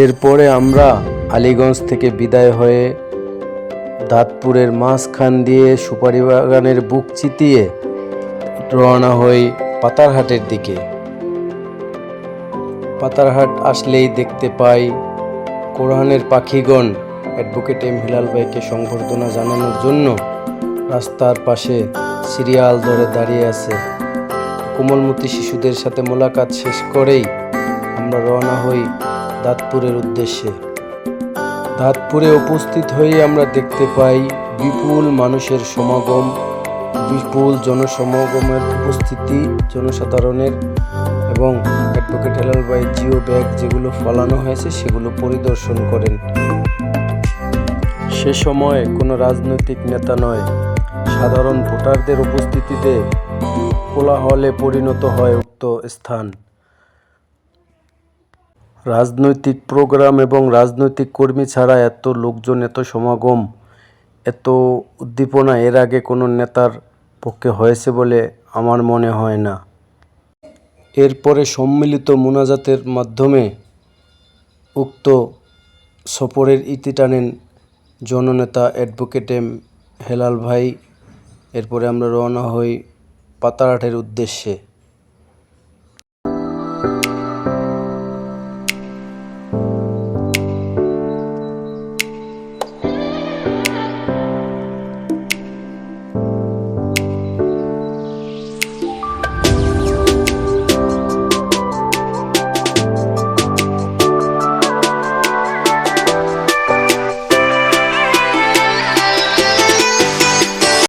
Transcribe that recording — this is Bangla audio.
এরপরে আমরা আলীগঞ্জ থেকে বিদায় হয়ে দাঁতপুরের মাঝখান দিয়ে সুপারি বাগানের বুক চিতিয়ে রওনা হই পাতারহাটের দিকে। পাতারহাট আসলেই দেখতে পাই কোরআনের পাখিগণ অ্যাডভোকেট এম হেলাল ভাইকে সংবর্ধনা জানানোর জন্য রাস্তার পাশে সিরিয়াল ধরে দাঁড়িয়ে আছে। কোমলমতি শিশুদের সাথে মোলাকাত শেষ করেই আমরা রওনা হই দাঁতপুরের উদ্দেশ্যে। দাঁতপুরে উপস্থিত হয়ে আমরা দেখতে পাই বিপুল মানুষের সমাগম, বিপুল জনসমাগমের উপস্থিতি জনসাধারণের, এবং অ্যাডভোকেট হেলাল ভাই জিও ব্যাগ যেগুলো ফলানো হয়েছে সেগুলো পরিদর্শন করেন। সে সময় কোনো রাজনৈতিক নেতা নয়, সাধারণ ভোটারদের উপস্থিতিতে কোলাহলে পরিণত হয় উক্ত স্থান। রাজনৈতিক প্রোগ্রাম এবং রাজনৈতিক কর্মী ছাড়া এত লোকজন, এত সমাগম, এত উদ্দীপনা এর আগে কোনো নেতার পক্ষে হয়েছে বলে আমার মনে হয় না। এরপরে সম্মিলিত মোনাজাতের মাধ্যমে উক্ত সফরের ইতি টানেন জননেতা অ্যাডভোকেট এম হেলাল ভাই। এরপরে আমরা রওনা হই পাতারহাটের উদ্দেশ্যে।